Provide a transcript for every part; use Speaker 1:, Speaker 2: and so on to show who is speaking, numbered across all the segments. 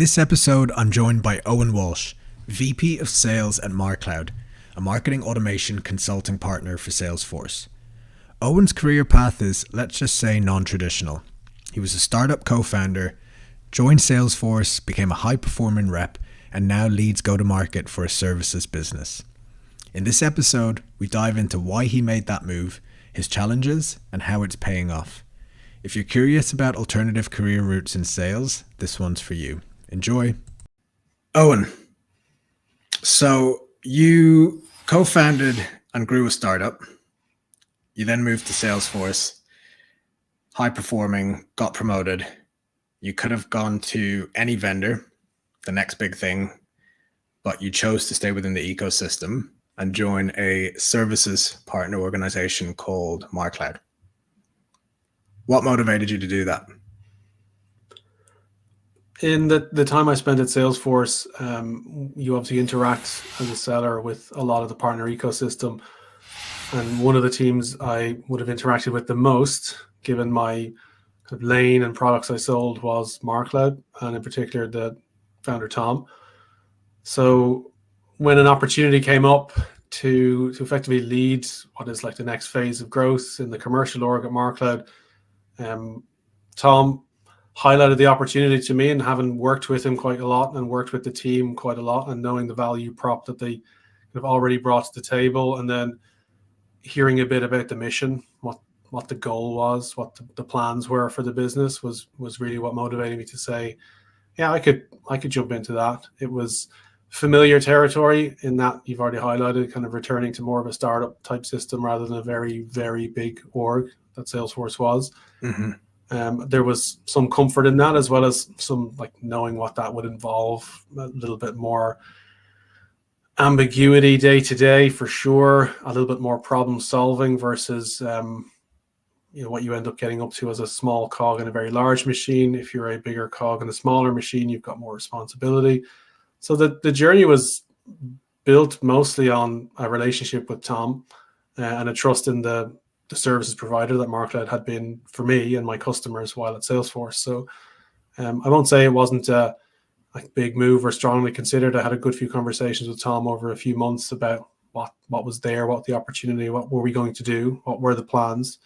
Speaker 1: this episode, I'm joined by Eoin Walsh, VP of Sales at MarCloud, a marketing automation consulting partner for Salesforce. Owen's career path is, let's just say, non-traditional. He was a startup co-founder, joined Salesforce, became a high-performing rep, and now leads go-to-market for a services business. In this episode, we dive into why he made that move, his challenges, and how it's paying off. If you're curious about alternative career routes in sales, this one's for you. Enjoy. Eoin, so you co-founded and grew a startup. You then moved to Salesforce, high performing, got promoted. You could have gone to any vendor, the next big thing, but you chose to stay within the ecosystem and join a services partner organization called MarCloud. What motivated you to do that?
Speaker 2: In the time I spent at Salesforce, you obviously interact as a seller with a lot of the partner ecosystem. And one of the teams I would have interacted with the most, given my kind of lane and products I sold, was MarCloud, and in particular the founder, Tom. So when an opportunity came up to effectively lead what is like the next phase of growth in the commercial org at MarCloud, Tom highlighted the opportunity to me, and having worked with him quite a lot and worked with the team quite a lot and knowing the value prop that they have already brought to the table, and then hearing a bit about the mission, what the goal was, what the plans were for the business was really what motivated me to say, yeah, I could jump into that. It was familiar territory in that you've already highlighted, kind of returning to more of a startup type system rather than a very, very big org that Salesforce was. Mm-hmm. There was some comfort in that, as well as some like knowing what that would involve, a little bit more ambiguity day to day for sure, a little bit more problem solving versus what you end up getting up to as a small cog in a very large machine. If you're a bigger cog in a smaller machine, you've got more responsibility. So the journey was built mostly on a relationship with Tom and a trust in the services provider that MarCloud had been for me and my customers while at Salesforce. So I won't say it wasn't a big move or strongly considered. I had a good few conversations with Tom over a few months about what was there, what the opportunity, what were we going to do, what were the plans,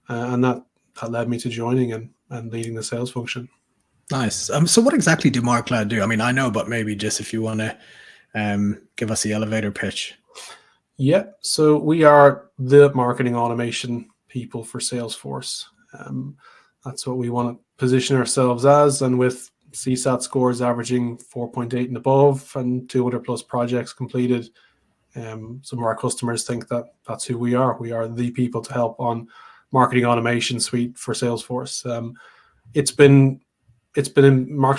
Speaker 2: and that led me to joining and leading the sales function.
Speaker 1: Nice. So what exactly do MarCloud do? I mean, I know, but maybe just if you want to give us the elevator pitch.
Speaker 2: Yeah, so we are the marketing automation people for Salesforce. That's what we want to position ourselves as, and with CSAT scores averaging 4.8 and above and 200 plus projects completed, some of our customers think that that's who we are. We are the people to help on marketing automation suite for Salesforce. MarCloud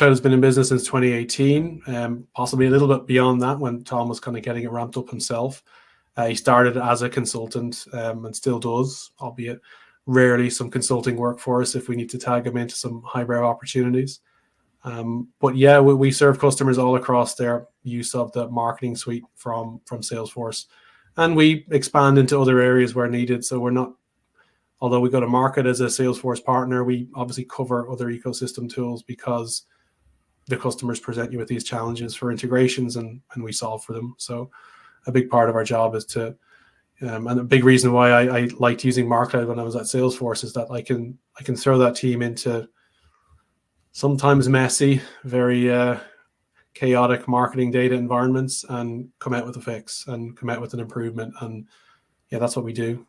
Speaker 2: has been in business since 2018, possibly a little bit beyond that when Tom was kind of getting it ramped up himself. He started as a consultant and still does, albeit rarely some consulting work for us if we need to tag him into some highbrow opportunities. But yeah, we serve customers all across their use of the marketing suite from Salesforce. And we expand into other areas where needed. So we're not, although we go to market as a Salesforce partner, we obviously cover other ecosystem tools because the customers present you with these challenges for integrations and we solve for them. So a big part of our job is to, and a big reason why I liked using MarCloud when I was at Salesforce is that I can throw that team into sometimes messy, very chaotic marketing data environments and come out with a fix and come out with an improvement. And yeah, that's what we do.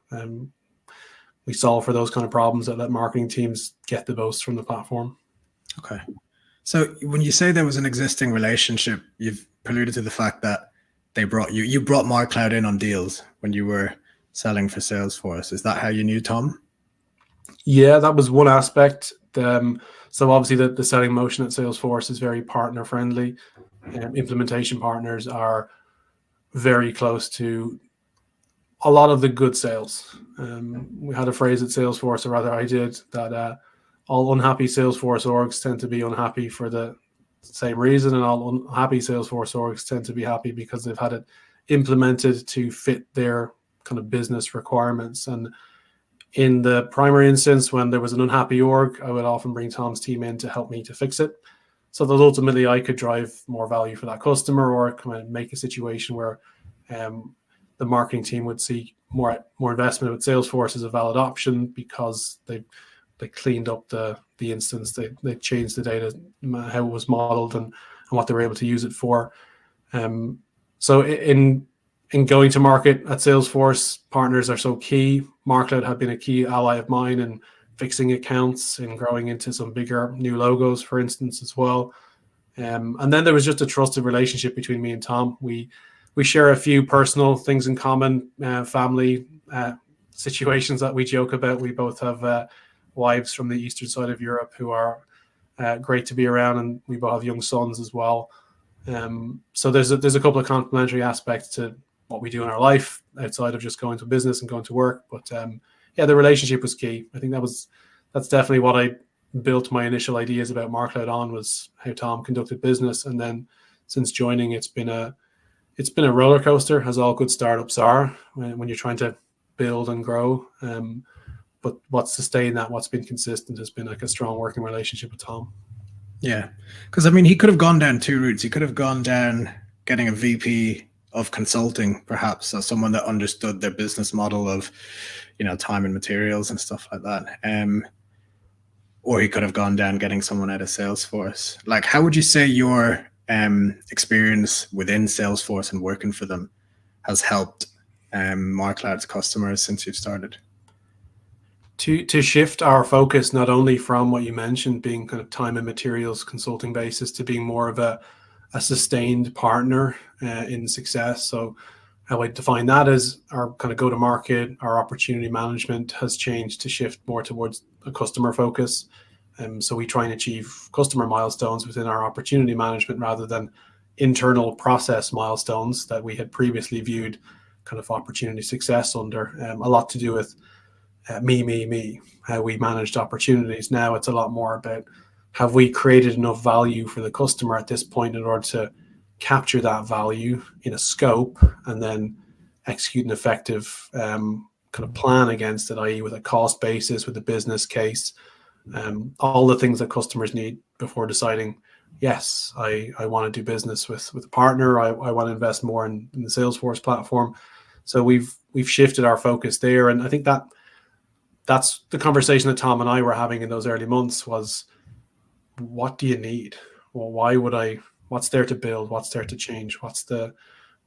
Speaker 2: We solve for those kind of problems that let marketing teams get the most from the platform.
Speaker 1: Okay. So when you say there was an existing relationship, you've alluded to the fact that they brought you brought MarCloud in on deals when you were selling for Salesforce. Is that how you knew Tom?
Speaker 2: Yeah, that was one aspect. So obviously the selling motion at Salesforce is very partner friendly. Implementation partners are very close to a lot of the good sales. We had a phrase at Salesforce, or rather I did, that all unhappy Salesforce orgs tend to be unhappy for the same reason, and all unhappy Salesforce orgs tend to be happy because they've had it implemented to fit their kind of business requirements. And in the primary instance, when there was an unhappy org, I would often bring Tom's team in to help me to fix it. so that ultimately I could drive more value for that customer, or kind of make a situation where the marketing team would see more investment with Salesforce as a valid option because they cleaned up the instance, they changed the data, how it was modeled, and what they were able to use it for. So in going to market at Salesforce, partners are so key. MarCloud had been a key ally of mine in fixing accounts and growing into some bigger new logos, for instance, as well. And then there was just a trusted relationship between me and Tom. We share a few personal things in common, family situations that we joke about. We both have wives from the eastern side of Europe who are great to be around, and we both have young sons as well. So there's a couple of complementary aspects to what we do in our life outside of just going to business and going to work. But yeah, the relationship was key. I think that's definitely what I built my initial ideas about MarCloud on, was how Tom conducted business. And then since joining, it's been a roller coaster, as all good startups are, when you're trying to build and grow. But what's sustained that, what's been consistent, has been like a strong working relationship with Tom.
Speaker 1: Yeah, because I mean, he could have gone down two routes. He could have gone down getting a VP of consulting, perhaps, so someone that understood their business model of, time and materials and stuff like that. Or he could have gone down getting someone out of Salesforce. Like, how would you say your experience within Salesforce and working for them has helped MarCloud's customers since you've started?
Speaker 2: To shift our focus not only from what you mentioned, being kind of time and materials consulting basis, to being more of a sustained partner in success. So how I define that is our kind of go-to-market, our opportunity management has changed to shift more towards a customer focus. So we try and achieve customer milestones within our opportunity management rather than internal process milestones that we had previously viewed kind of opportunity success under. A lot to do with me, how we managed opportunities. Now it's a lot more about, have we created enough value for the customer at this point in order to capture that value in a scope and then execute an effective kind of plan against it, i.e. with a cost basis, with a business case, all the things that customers need before deciding, yes, I want to do business with a partner, I want to invest more in the Salesforce platform. So we've shifted our focus there. And I think that's the conversation that Tom and I were having in those early months was, what do you need? Well, what's there to build? What's there to change? What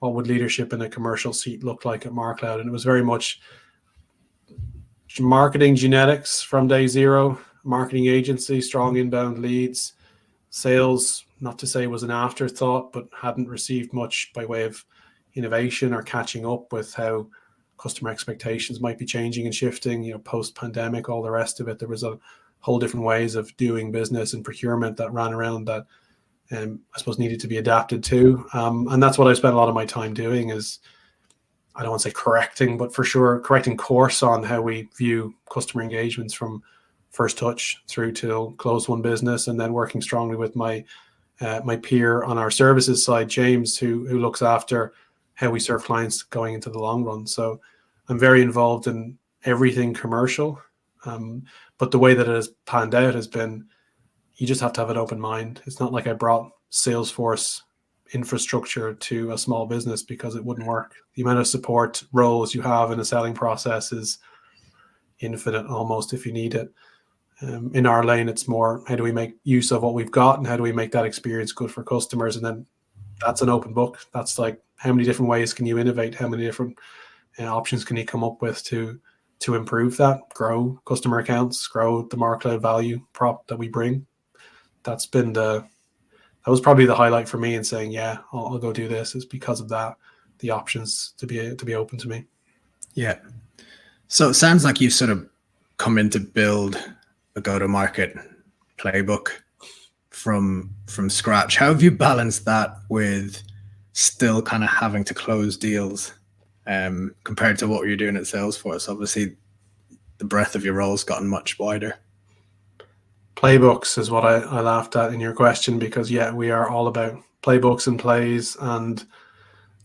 Speaker 2: would leadership in a commercial seat look like at MarCloud? And it was very much marketing genetics from day zero, marketing agency, strong inbound leads, sales, not to say was an afterthought, but hadn't received much by way of innovation or catching up with how customer expectations might be changing and shifting, post-pandemic, all the rest of it. There was a whole different ways of doing business and procurement that ran around that I suppose needed to be adapted to. And that's what I spent a lot of my time doing, is, I don't want to say correcting, but for sure correcting course on how we view customer engagements from first touch through to close one business, and then working strongly with my peer on our services side, James, who looks after how we serve clients going into the long run. So I'm very involved in everything commercial. But the way that it has panned out has been, you just have to have an open mind. It's not like I brought Salesforce infrastructure to a small business because it wouldn't work. The amount of support roles you have in a selling process is infinite almost if you need it. In our lane, it's more, how do we make use of what we've got and how do we make that experience good for customers? And then that's an open book. That's like, how many different ways can you innovate? How many different options can you come up with to improve that, grow customer accounts, grow the MarCloud value prop that we bring? That was probably the highlight for me in saying, yeah, I'll go do this, is because of that, the options to be open to me.
Speaker 1: Yeah. So it sounds like you've sort of come in to build a go-to-market playbook from scratch. How have you balanced that with still kind of having to close deals compared to what you're doing at Salesforce? Obviously, the breadth of your role's gotten much wider.
Speaker 2: Playbooks is what I laughed at in your question, because yeah, we are all about playbooks and plays, and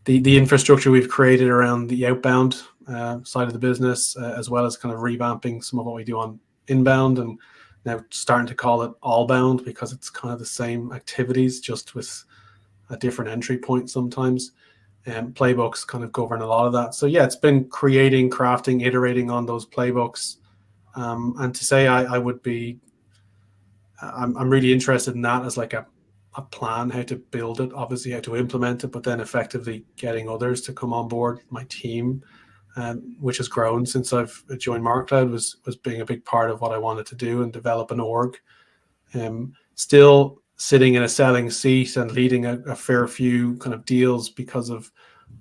Speaker 2: the infrastructure we've created around the outbound side of the business, as well as kind of revamping some of what we do on inbound. And now starting to call it all bound because it's kind of the same activities, just with a different entry point sometimes. And playbooks kind of govern a lot of that. So yeah, it's been creating, crafting, iterating on those playbooks. And to say I would be, I'm really interested in that as like a plan, how to build it, obviously how to implement it, but then effectively getting others to come on board, my team, which has grown since I've joined MarCloud, was being a big part of what I wanted to do and develop an org. Still sitting in a selling seat and leading a fair few kind of deals because of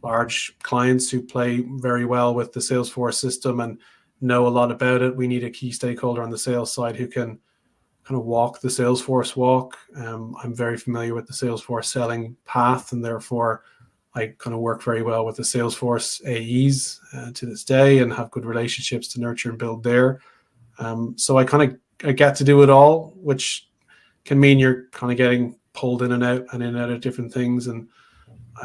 Speaker 2: large clients who play very well with the Salesforce system and know a lot about it. We need a key stakeholder on the sales side who can kind of walk the Salesforce walk. I'm very familiar with the Salesforce selling path, and therefore I kind of work very well with the Salesforce AEs to this day and have good relationships to nurture and build there. So I get to do it all, which can mean you're kind of getting pulled in and out of different things. And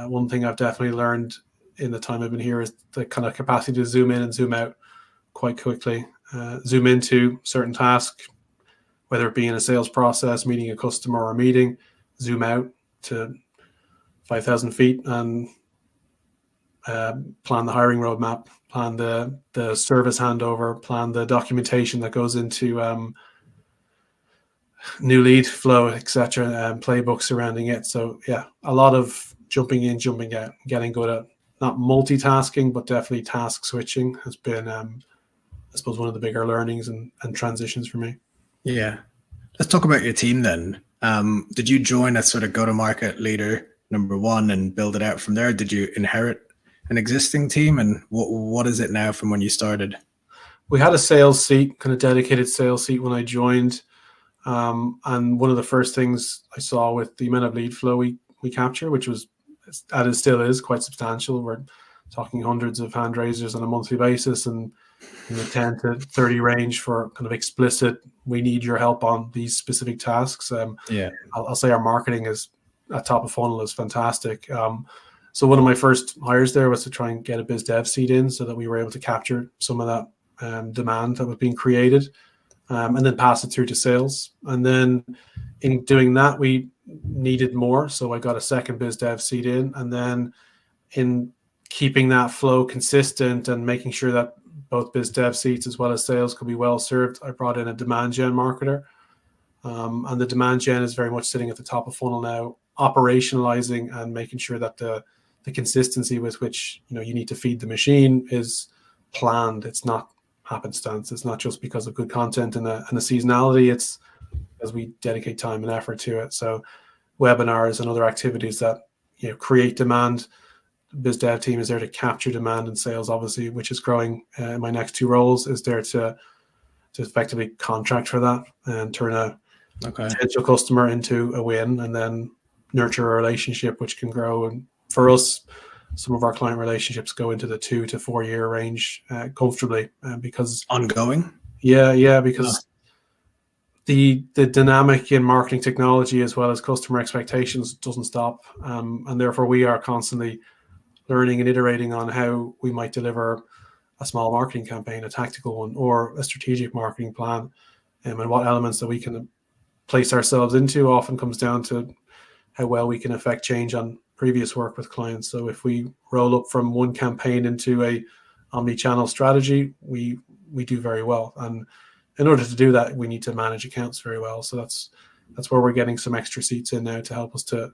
Speaker 2: one thing I've definitely learned in the time I've been here is the kind of capacity to zoom in and zoom out quite quickly. Zoom into certain tasks, whether it be in a sales process, meeting a customer or a meeting, zoom out to 5,000 feet and plan the hiring roadmap, plan the service handover, plan the documentation that goes into new lead flow, etc., and playbooks surrounding it. So yeah, a lot of jumping in, jumping out, getting good at not multitasking, but definitely task switching has been, I suppose, one of the bigger learnings and transitions for me.
Speaker 1: Yeah. Let's talk about your team then. Did you join as sort of go-to-market leader number one and build it out from there? Did you inherit an existing team, and what is it now from when you started?
Speaker 2: We had a sales seat, kind of dedicated sales seat when I joined. And one of the first things I saw with the amount of lead flow we capture, which was, and it still is, quite substantial. We're talking hundreds of hand raisers on a monthly basis, and in the 10 to 30 range for kind of explicit, we need your help on these specific tasks. I'll say our marketing is at top of funnel is fantastic. So one of my first hires there was to try and get a biz dev seat in so that we were able to capture some of that demand that was being created, and then pass it through to sales. And then in doing that, we needed more. So I got a second biz dev seat in, and then in keeping that flow consistent and making sure that both biz dev seats as well as sales could be well served, I brought in a demand gen marketer. And the demand gen is very much sitting at the top of funnel now, operationalizing and making sure that the consistency with which you need to feed the machine is planned. It's not happenstance. It's not just because of good content and the seasonality. It's because we dedicate time and effort to it. So webinars and other activities that create demand. Biz dev team is there to capture demand, and sales, obviously, which is growing. My next two roles is there to effectively contract for that and turn a potential customer into a win, and then nurture a relationship which can grow. And for us, some of our client relationships go into the 2 to 4 year range comfortably, because
Speaker 1: ongoing.
Speaker 2: Because the dynamic in marketing technology as well as customer expectations doesn't stop, and therefore we are constantly learning and iterating on how we might deliver a small marketing campaign, a tactical one, or a strategic marketing plan, and what elements that we can place ourselves into often comes down to how well we can affect change on previous work with clients. So if we roll up from one campaign into a omni-channel strategy, we do very well. And in order to do that, we need to manage accounts very well. So that's where we're getting some extra seats in now to help us to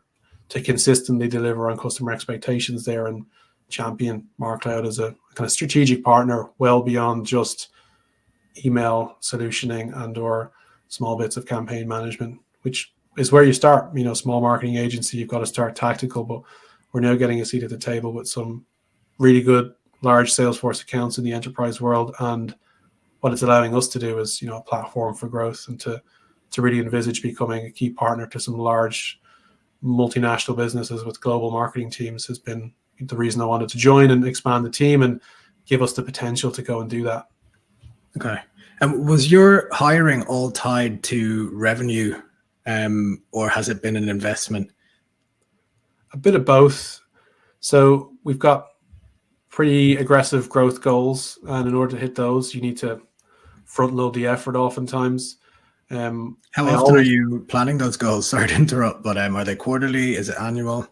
Speaker 2: consistently deliver on customer expectations there and champion MarCloud as a kind of strategic partner well beyond just email solutioning and or small bits of campaign management, which is where you start. Small marketing agency, you've got to start tactical, but we're now getting a seat at the table with some really good large Salesforce accounts in the enterprise world. And what it's allowing us to do is, a platform for growth and to really envisage becoming a key partner to some large multinational businesses with global marketing teams has been the reason I wanted to join and expand the team and give us the potential to go and do that.
Speaker 1: Okay. And was your hiring all tied to revenue, or has it been an investment?
Speaker 2: A bit of both. So we've got pretty aggressive growth goals, and in order to hit those, you need to front load the effort oftentimes.
Speaker 1: How
Speaker 2: I
Speaker 1: often are
Speaker 2: always
Speaker 1: you planning those goals? Sorry to interrupt, but are they quarterly? Is it annual?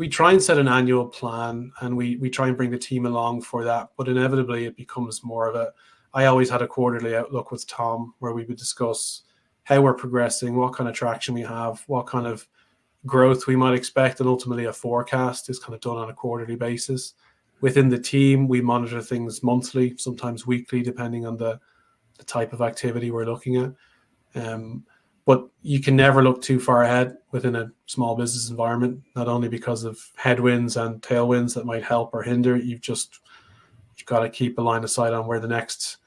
Speaker 2: we try and set an annual plan, and we try and bring the team along for that. But inevitably, it becomes more of a. I always had a quarterly outlook with Tom where we would discuss how we're progressing, what kind of traction we have, what kind of growth we might expect, and ultimately a forecast is kind of done on a quarterly basis. Within the team, we monitor things monthly, sometimes weekly, depending on the type of activity we're looking at. But you can never look too far ahead within a small business environment, not only because of headwinds and tailwinds that might help or hinder. You've got to keep a line of sight on where the next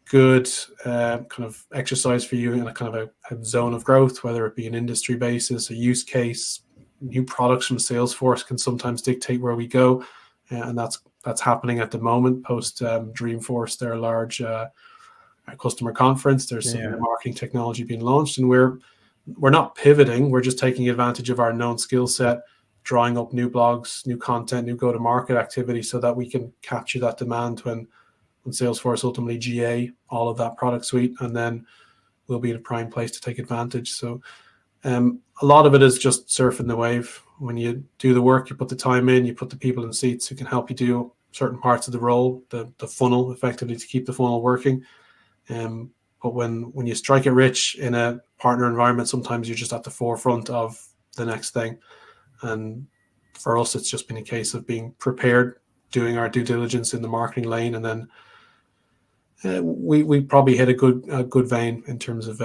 Speaker 2: good kind of exercise for you in a kind of a zone of growth, whether it be an industry basis, a use case, new products from Salesforce can sometimes dictate where we go, and that's happening at the moment post Dreamforce, their large customer conference. There's some new marketing technology being launched, and we're not pivoting. We're just taking advantage of our known skill set, drawing up new blogs, new content, new go-to-market activity, so that we can capture that demand when Salesforce ultimately GA all of that product suite, and then we'll be in a prime place to take advantage. So a lot of it is just surfing the wave. When you do the work, you put the time in, you put the people in seats who can help you do certain parts of the role, the funnel, effectively, to keep the funnel working. But when you strike it rich in a partner environment, sometimes you're just at the forefront of the next thing. And for us, it's just been a case of being prepared, doing our due diligence in the marketing lane, and then we probably hit a good vein in terms of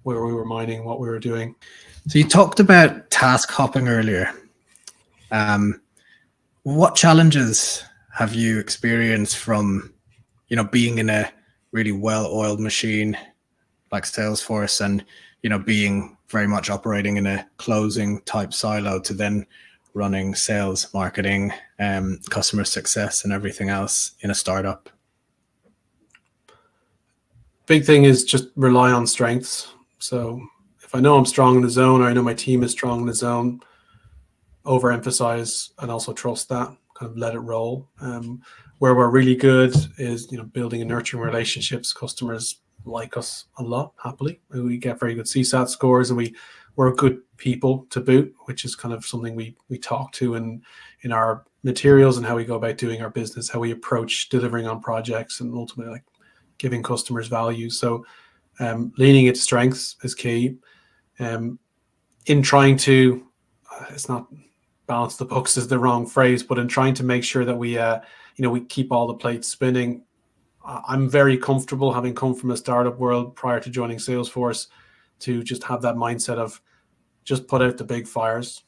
Speaker 2: where we were mining, what we were doing.
Speaker 1: So you talked about task hopping earlier. What challenges have you experienced from, being in a really well-oiled machine like Salesforce and, being very much operating in a closing type silo to then running sales, marketing, customer success and everything else in a startup?
Speaker 2: Big thing is just rely on strengths. So if I know I'm strong in the zone, or I know my team is strong in the zone, overemphasize and also trust that, kind of let it roll. Where we're really good is, building and nurturing relationships. Customers like us a lot, happily. We get very good CSAT scores, and we're good people to boot, which is kind of something we talk to in our materials and how we go about doing our business, how we approach delivering on projects, and ultimately like giving customers value. So leaning into strengths is key. In trying to, it's not balance the books is the wrong phrase, but in trying to make sure that we keep all the plates spinning. I'm very comfortable, having come from a startup world prior to joining Salesforce, to just have that mindset of just put out the big fires.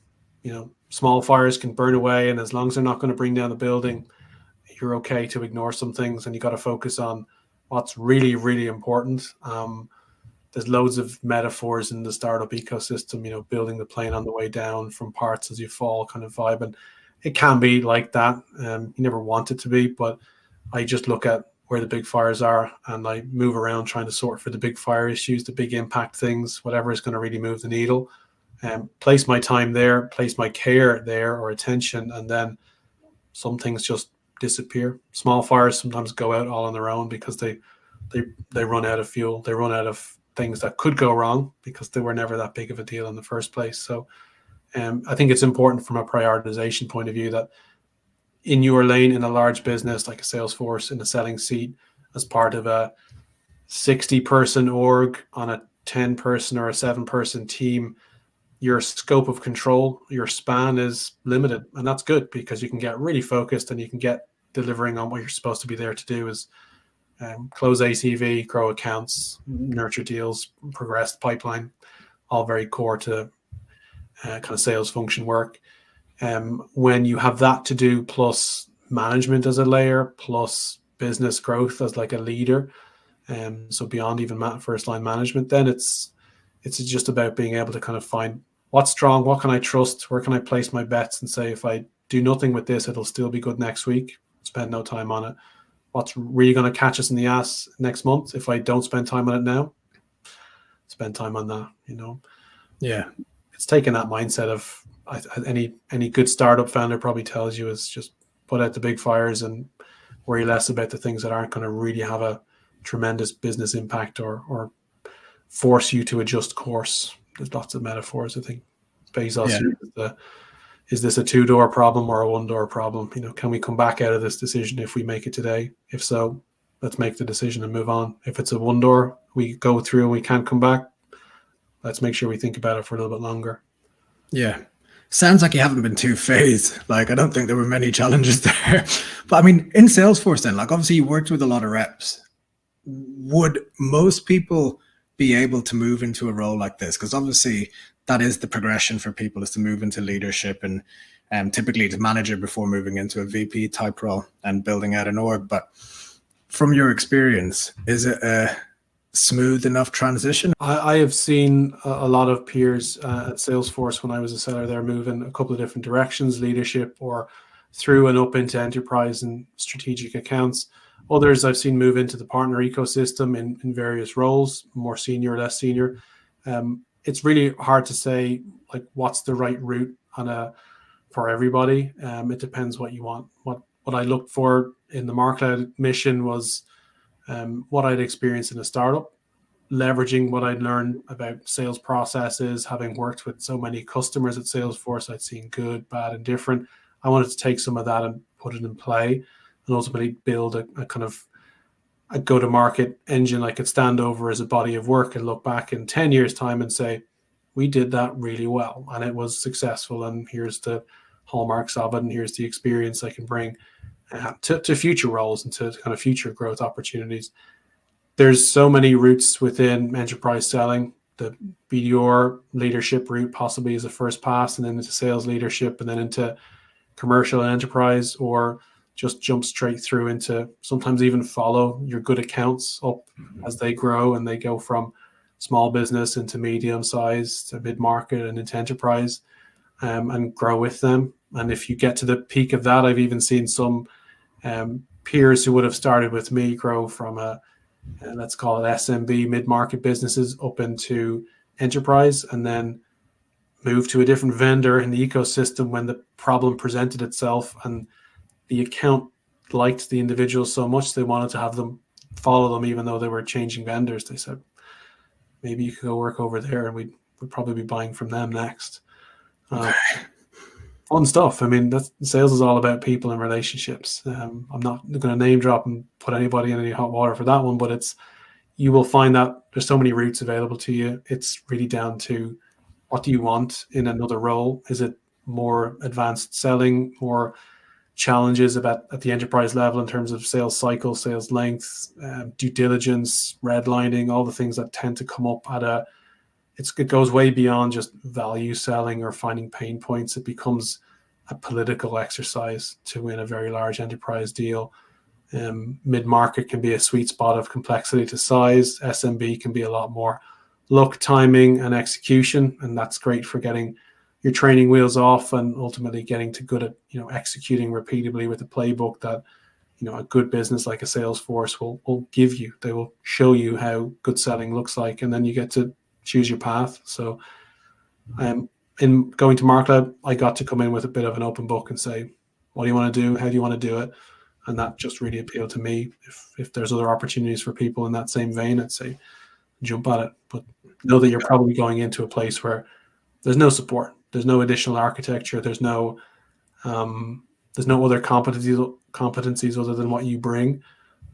Speaker 2: Small fires can burn away, and as long as they're not going to bring down the building, you're okay to ignore some things, and you got to focus on what's really, really important. There's loads of metaphors in the startup ecosystem, building the plane on the way down from parts as you fall kind of vibe. And it can be like that. You never want it to be, but I just look at where the big fires are, and I move around trying to sort for the big fire issues, the big impact things, whatever is going to really move the needle. Place my time there, place my care there or attention, and then some things just disappear. Small fires sometimes go out all on their own because they run out of fuel. They run out of things that could go wrong because they were never that big of a deal in the first place. So I think it's important from a prioritization point of view that in your lane, in a large business like a Salesforce, in a selling seat as part of a 60-person org on a 10-person or a 7-person team, your scope of control, your span is limited. And that's good because you can get really focused and you can get delivering on what you're supposed to be there to do, is close ACV, grow accounts, nurture deals, progress the pipeline, all very core to kind of sales function work. When you have that to do, plus management as a layer, plus business growth as like a leader, so beyond even first line management, then it's just about being able to kind of find what's strong, what can I trust, where can I place my bets, and say, if I do nothing with this, it'll still be good next week. Spend no time on it. What's really going to catch us in the ass next month if I don't spend time on it now? Spend time on that.
Speaker 1: Yeah,
Speaker 2: it's taking that mindset of any good startup founder probably tells you, is just put out the big fires and worry less about the things that aren't going to really have a tremendous business impact or force you to adjust course. There's lots of metaphors. I think Bezos is this a 2-door problem or a 1-door problem? Can we come back out of this decision if we make it today? If so, let's make the decision and move on. If it's a 1-door, we go through and we can't come back. Let's make sure we think about it for a little bit longer.
Speaker 1: Yeah. Sounds like you haven't been too phased. Like, I don't think there were many challenges there. But I mean, in Salesforce then, like obviously you worked with a lot of reps. Would most people be able to move into a role like this? Because obviously that is the progression for people, is to move into leadership and typically to manager before moving into a VP type role and building out an org. But from your experience, is it a smooth enough transition?
Speaker 2: I have seen a lot of peers at Salesforce when I was a seller there move in a couple of different directions, leadership or through and up into enterprise and strategic accounts. Others I've seen move into the partner ecosystem in various roles, more senior, less senior. It's really hard to say like what's the right route for everybody. It depends what you want. What I looked for in the MarCloud mission was what I'd experienced in a startup, leveraging what I'd learned about sales processes, having worked with so many customers at Salesforce. I'd seen good, bad, and different. I wanted to take some of that and put it in play and ultimately build a kind of a go-to-market engine I could stand over as a body of work and look back in 10 years' time and say, we did that really well and it was successful, and here's the hallmarks of it, and here's the experience I can bring to future roles and to kind of future growth opportunities. There's so many routes within enterprise selling. The BDR leadership route possibly is a first pass, and then into sales leadership, and then into commercial and enterprise, or just jump straight through into sometimes even follow your good accounts up as they grow and they go from small business into medium size to mid-market and into enterprise, and grow with them. And if you get to the peak of that, I've even seen some peers who would have started with me grow from let's call it SMB mid-market businesses up into enterprise, and then move to a different vendor in the ecosystem when the problem presented itself and the account liked the individual so much they wanted to have them follow them even though they were changing vendors. They said, maybe you could go work over there and we'd probably be buying from them next. Fun stuff. I mean, sales is all about people and relationships. I'm not going to name drop and put anybody in any hot water for that one, but you will find that there's so many routes available to you. It's really down to what do you want in another role? Is it more advanced selling, more challenges at the enterprise level in terms of sales cycle, sales length, due diligence, redlining, all the things that tend to come up it goes way beyond just value selling or finding pain points. It becomes a political exercise to win a very large enterprise deal. Mid-market can be a sweet spot of complexity to size. SMB can be a lot more luck, timing, and execution, and that's great for getting your training wheels off and ultimately getting to good at executing repeatedly with a playbook that a good business like a Salesforce will give you. They will show you how good selling looks like, and then you get to choose your path. So in going to MarCloud, I got to come in with a bit of an open book and say, what do you want to do? How do you want to do it? And that just really appealed to me. If there's other opportunities for people in that same vein, I'd say jump at it. But know that you're probably going into a place where there's no support. There's no additional architecture. There's no other competencies other than what you bring.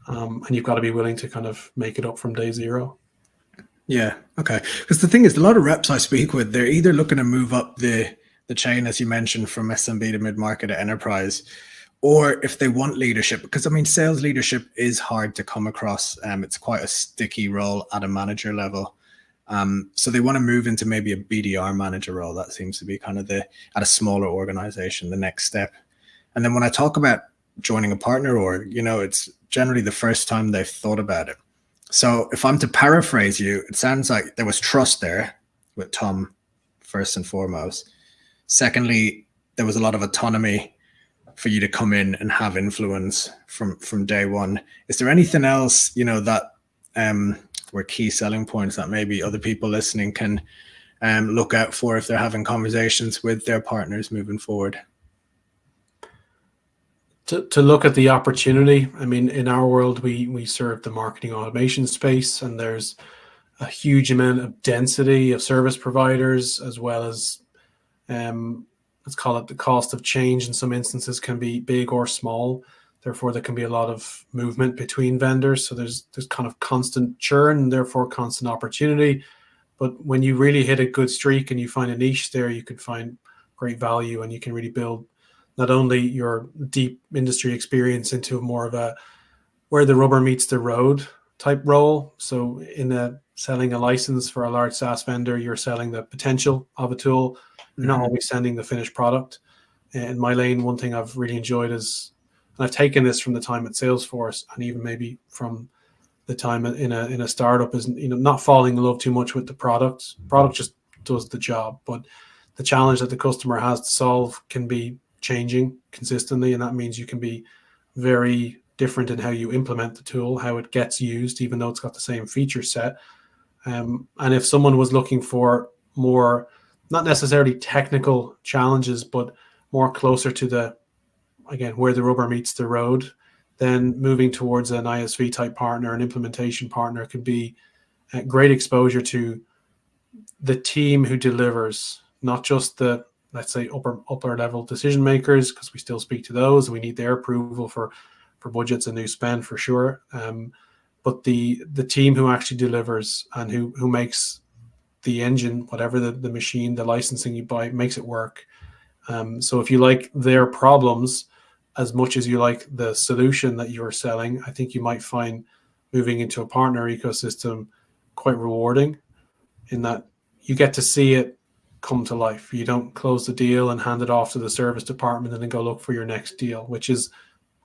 Speaker 2: And you've got to be willing to kind of make it up from day zero.
Speaker 1: Yeah. Okay. Because the thing is, a lot of reps I speak with, they're either looking to move up the chain, as you mentioned, from SMB to mid-market to enterprise, or if they want leadership, because I mean, sales leadership is hard to come across. It's quite a sticky role at a manager level. So they want to move into maybe a BDR manager role. That seems to be kind of at a smaller organization, the next step. And then when I talk about joining a partner org, it's generally the first time they've thought about it. So if I'm to paraphrase you, it sounds like there was trust there with Tom, first and foremost. Secondly, there was a lot of autonomy for you to come in and have influence from day one. Is there anything else, that were key selling points that maybe other people listening can look out for if they're having conversations with their partners moving forward?
Speaker 2: To look at the opportunity. I mean, in our world, we serve the marketing automation space, and there's a huge amount of density of service providers, as well as let's call it the cost of change in some instances can be big or small. Therefore, there can be a lot of movement between vendors. So there's kind of constant churn and therefore constant opportunity. But when you really hit a good streak and you find a niche there, you could find great value, and you can really build not only your deep industry experience into more of a where the rubber meets the road type role. So in selling a license for a large SaaS vendor, you're selling the potential of a tool. You're not always sending the finished product. In my lane, one thing I've really enjoyed is, and I've taken this from the time at Salesforce and even maybe from the time in a startup, is not falling in love too much with the product. Product just does the job, but the challenge that the customer has to solve can be changing consistently, and that means you can be very different in how you implement the tool, how it gets used, even though it's got the same feature set. And if someone was looking for more, not necessarily technical challenges, but more closer to the, again, where the rubber meets the road, then moving towards an ISV type partner, an implementation partner, could be a great exposure to the team who delivers, not just the, let's say, upper level decision makers, because we still speak to those and we need their approval for budgets and new spend for sure. But the team who actually delivers and who makes the engine, whatever the machine, the licensing you buy, makes it work. So if you like their problems as much as you like the solution that you're selling, I think you might find moving into a partner ecosystem quite rewarding, in that you get to see it come to life. You don't close the deal and hand it off to the service department and then go look for your next deal, which is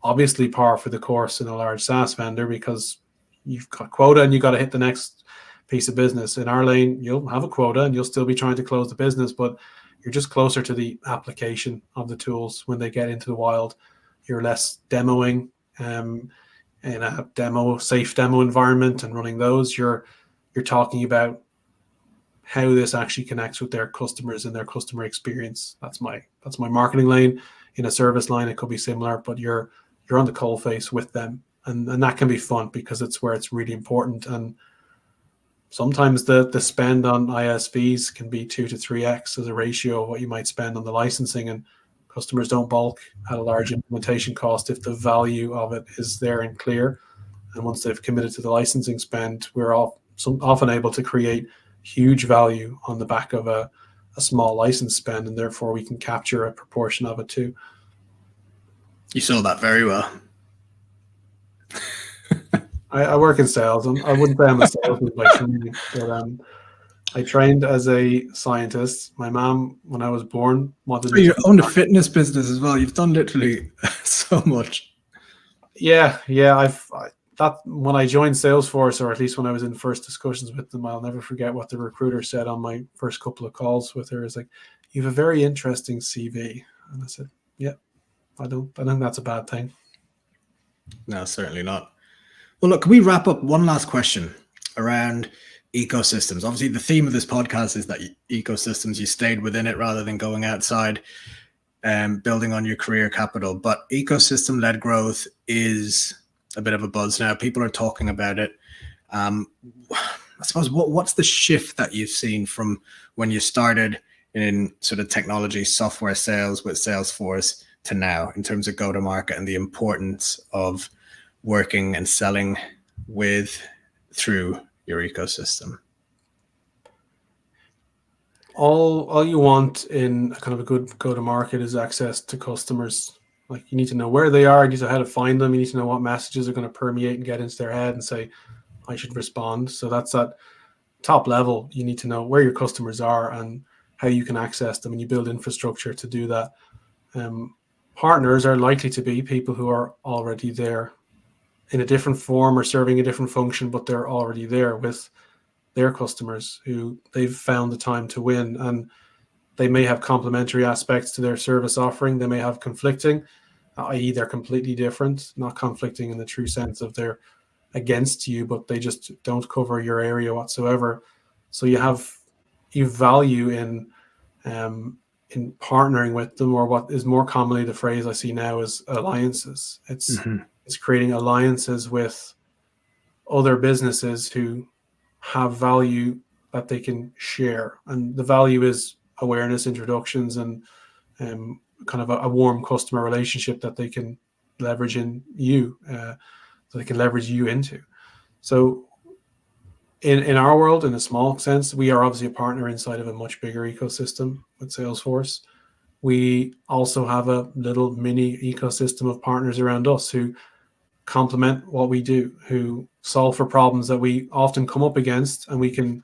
Speaker 2: obviously par for the course in a large SaaS vendor, because you've got quota and you got to hit the next piece of business. In our lane, you'll have a quota and you'll still be trying to close the business, but you're just closer to the application of the tools when they get into the wild. You're less demoing in a safe demo environment and running those. You're talking about how this actually connects with their customers and their customer experience. That's my marketing lane. In a service line, it could be similar, but you're on the coalface with them, and that can be fun because it's where it's really important. And sometimes the spend on ISVs can be 2 to 3x as a ratio of what you might spend on the licensing, and customers don't balk at a large implementation cost if the value of it is there and clear. And once they've committed to the licensing spend, we're often able to create huge value on the back of a small license spend, and therefore we can capture a proportion of it too.
Speaker 3: You saw that very well.
Speaker 2: I work in sales. I wouldn't say I'm a salesman by training, but I trained as a scientist. My mom, when I was born, wanted me
Speaker 1: you owned a fitness business as well. You've done literally so much.
Speaker 2: Yeah. That when I joined Salesforce, or at least when I was in first discussions with them, I'll never forget what the recruiter said on my first couple of calls with her. Is like, "You have a very interesting CV," and I said, "Yeah, I don't think that's a bad thing."
Speaker 3: No, certainly not. Well, look, can we wrap up one last question around ecosystems? Obviously, the theme of this podcast is that ecosystems, you stayed within it rather than going outside, building on your career capital. But ecosystem-led growth is a bit of a buzz now. People are talking about it. I suppose what's the shift that you've seen from when you started in sort of technology, software sales with Salesforce to now in terms of go-to-market and the importance of working and selling through your ecosystem?
Speaker 2: All you want in a kind of a good go-to-market is access to customers. Like, you need to know where they are, you need to know how to find them, you need to know what messages are going to permeate and get into their head and say, I should respond. So that's at top level. You need to know where your customers are and how you can access them, and you build infrastructure to do that. Partners are likely to be people who are already there in a different form or serving a different function, but they're already there with their customers who they've found the time to win. And they may have complementary aspects to their service offering. They may have conflicting, i.e. they're completely different, not conflicting in the true sense of they're against you, but they just don't cover your area whatsoever. So you value in partnering with them, or what is more commonly the phrase I see now is alliances. It's creating alliances with other businesses who have value that they can share. And the value is awareness, introductions, and kind of a warm customer relationship that they can leverage in you, so they can leverage you into. So in our world, in a small sense, we are obviously a partner inside of a much bigger ecosystem with Salesforce. We also have a little mini ecosystem of partners around us who complement what we do, who solve for problems that we often come up against, and we can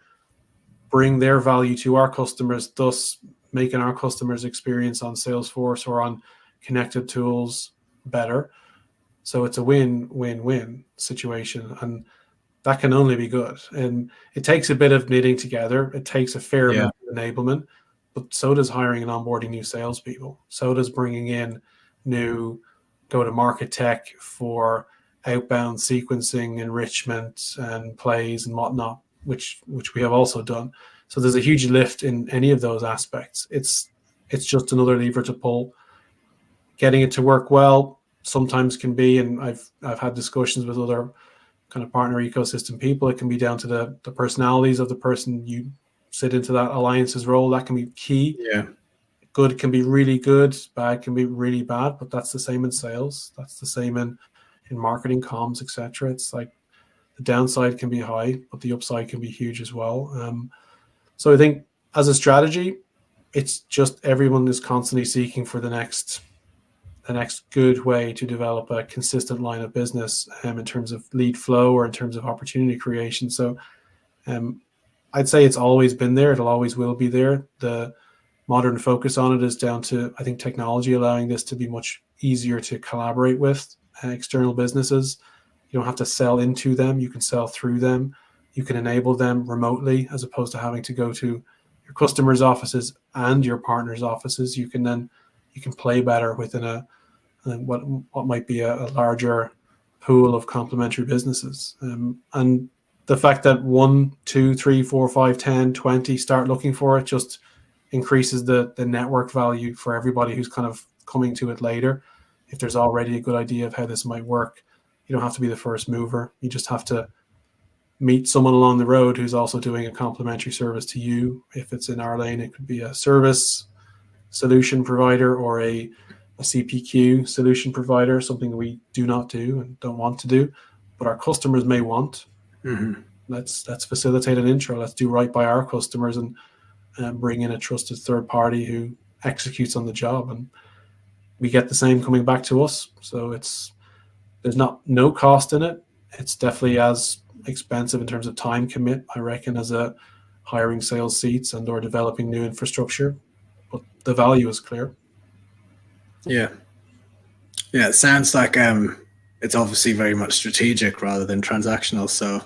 Speaker 2: bring their value to our customers, thus making our customers' experience on Salesforce or on connected tools better. So it's a win-win-win situation, and that can only be good. And it takes a bit of knitting together. It takes a fair amount of enablement, but so does hiring and onboarding new salespeople. So does bringing in new go-to-market tech for outbound sequencing, enrichment, and plays and whatnot, which we have also done. So there's a huge lift in any of those aspects. It's just another lever to pull. Getting it to work well sometimes can be, and I've had discussions with other kind of partner ecosystem people. It can be down to the personalities of the person you sit into that alliance's role. That can be key.
Speaker 3: Yeah.
Speaker 2: Good can be really good, bad can be really bad, but that's the same in sales. That's the same in marketing, comms, etc. It's like the downside can be high, but the upside can be huge as well. So I think as a strategy, it's just everyone is constantly seeking for the next good way to develop a consistent line of business in terms of lead flow or in terms of opportunity creation. So I'd say it's always been there. It'll always will be there. The modern focus on it is down to, I think, technology allowing this to be much easier to collaborate with external businesses. You don't have to sell into them. You can sell through them. You can enable them remotely as opposed to having to go to your customers' offices and your partners' offices. You can play better within what might be a larger pool of complementary businesses. And the fact that 1, 2, 3, 4, 5, 10, 20 start looking for it just increases the network value for everybody who's kind of coming to it later. If there's already a good idea of how this might work, you don't have to be the first mover. You just have to meet someone along the road who's also doing a complementary service to you. If it's in our lane, it could be a service solution provider or a CPQ solution provider, something we do not do and don't want to do, but our customers may want.
Speaker 3: Mm-hmm.
Speaker 2: Let's facilitate an intro. Let's do right by our customers and bring in a trusted third party who executes on the job, and we get the same coming back to us. So there's no cost in it. It's definitely as expensive in terms of time commit, I reckon, as a hiring sales seats and or developing new infrastructure, but the value is clear.
Speaker 3: Yeah, it sounds like it's obviously very much strategic rather than transactional. So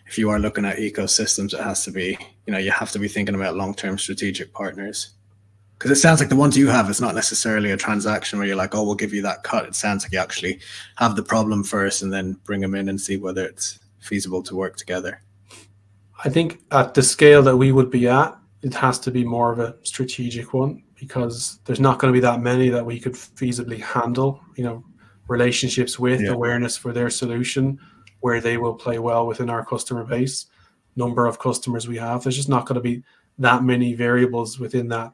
Speaker 3: if you are looking at ecosystems, it has to be, you have to be thinking about long-term strategic partners. Because it sounds like the ones you have, it's not necessarily a transaction where you're like, oh, we'll give you that cut. It sounds like you actually have the problem first and then bring them in and see whether it's feasible to work together.
Speaker 2: I think at the scale that we would be at, it has to be more of a strategic one, because there's not going to be that many that we could feasibly handle, relationships with, awareness for their solution, where they will play well within our customer base, number of customers we have. There's just not going to be that many variables within that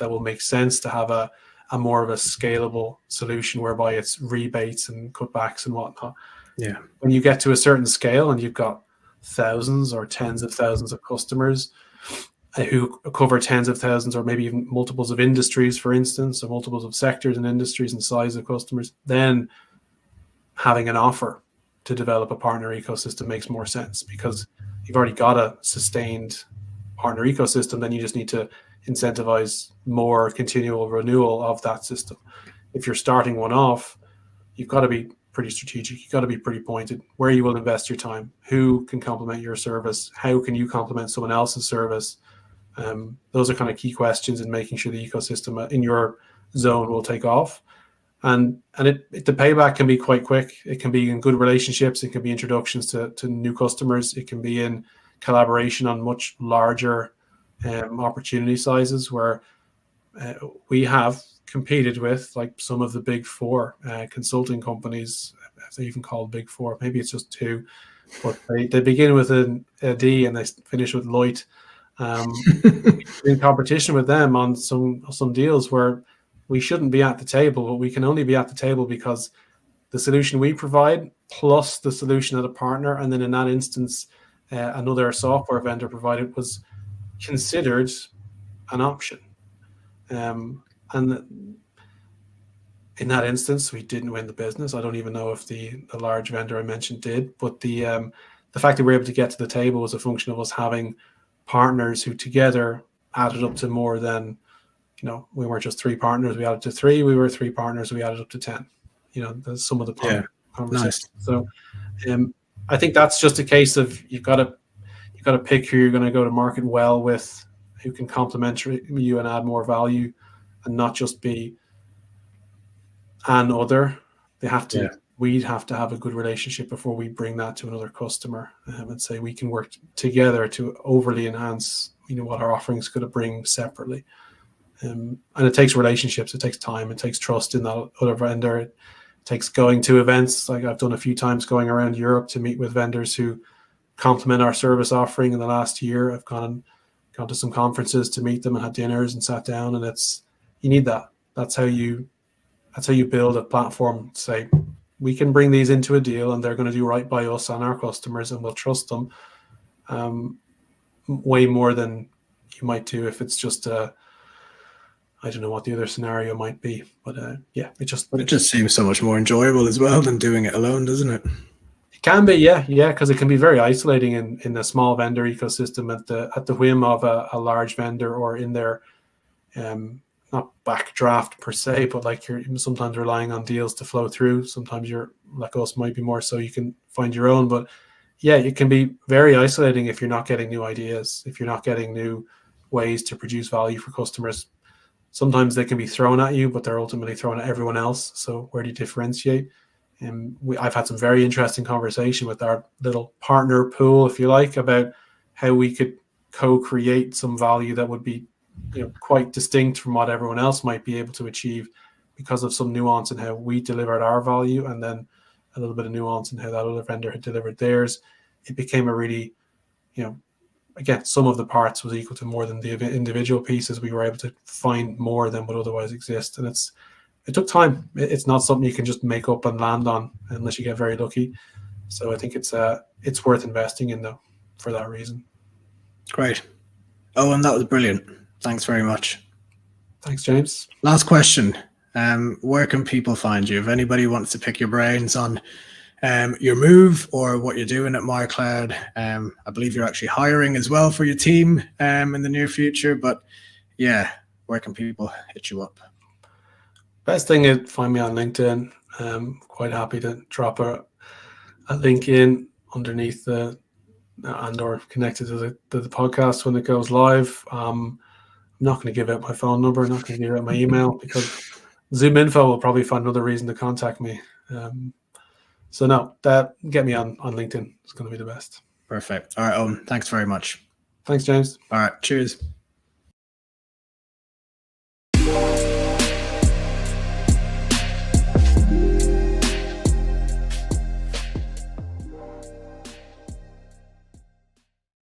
Speaker 2: will make sense to have a more of a scalable solution whereby it's rebates and cutbacks and whatnot.
Speaker 3: Yeah.
Speaker 2: When you get to a certain scale and you've got thousands or tens of thousands of customers who cover tens of thousands or maybe even multiples of industries, for instance, or multiples of sectors and industries and size of customers, then having an offer to develop a partner ecosystem makes more sense, because you've already got a sustained partner ecosystem. Then you just need to incentivize more continual renewal of that system. If you're starting one off, you've got to be pretty strategic. You've got to be pretty pointed where you will invest your time, who can complement your service, how can you complement someone else's service. Those are kind of key questions in making sure the ecosystem in your zone will take off. And the payback can be quite quick. It can be in good relationships. It can be introductions to new customers. It can be in collaboration on much larger opportunity sizes, where we have competed with like some of the big four consulting companies, if they even called big four. Maybe it's just two, but they begin with a D and they finish with Lloyd. In competition with them on some deals where we shouldn't be at the table, but we can only be at the table because the solution we provide plus the solution of the partner, and then in that instance, another software vendor provided was considered an option. And in that instance, we didn't win the business. I don't even know if the large vendor I mentioned did, but the fact that we were able to get to the table was a function of us having partners who together added up to more than, we weren't just 3 partners, we added to 3, we were 3 partners, we added up to 10. That's some of the conversations.
Speaker 3: Nice.
Speaker 2: So I think that's just a case of you've got to pick who you're going to go to market well with, who can complement you and add more value, and not just be an other. They have to. Yeah. We'd have to have a good relationship before we bring that to another customer and say we can work together to overly enhance, what our offerings could bring separately. And it takes relationships, it takes time, it takes trust in that other vendor. It takes going to events, like I've done a few times, going around Europe to meet with vendors who complement our service offering in the last year. I've gone to some conferences to meet them and had dinners and sat down, and you need that. That's how you build a platform to say, we can bring these into a deal and they're going to do right by us and our customers, and we'll trust them way more than you might do if it's just I don't know what the other scenario might be, but it just seems
Speaker 3: so much more enjoyable as well than doing it alone, doesn't it?
Speaker 2: It can be, yeah, because it can be very isolating in a small vendor ecosystem at the whim of a large vendor, or in their not backdraft per se, but like you're sometimes relying on deals to flow through. Sometimes you're like us, might be more so you can find your own. But yeah, it can be very isolating if you're not getting new ideas, if you're not getting new ways to produce value for customers. Sometimes they can be thrown at you, but they're ultimately thrown at everyone else. So where do you differentiate? I've had some very interesting conversation with our little partner pool, if you like, about how we could co-create some value that would be quite distinct from what everyone else might be able to achieve, because of some nuance in how we delivered our value, and then a little bit of nuance in how that other vendor had delivered theirs. It became a really, again, some of the parts was equal to more than the individual pieces. We were able to find more than would otherwise exist, and it took time. It's not something you can just make up and land on unless you get very lucky. So I think it's worth investing in, though, for that reason.
Speaker 3: Great. Oh, and that was brilliant. Thanks very much.
Speaker 2: Thanks, James.
Speaker 3: Last question. Where can people find you? If anybody wants to pick your brains on your move or what you're doing at MarCloud, I believe you're actually hiring as well for your team in the near future. But yeah, where can people hit you up?
Speaker 2: Best thing is find me on LinkedIn. Quite happy to drop a link in underneath and or connected to the podcast when it goes live. I'm not going to give out my phone number. I'm not going to give out my email, because Zoom Info will probably find another reason to contact me. So no, get me on LinkedIn. It's going to be the best.
Speaker 3: Perfect. All right, Owen, thanks very much.
Speaker 2: Thanks, James.
Speaker 3: All right, cheers.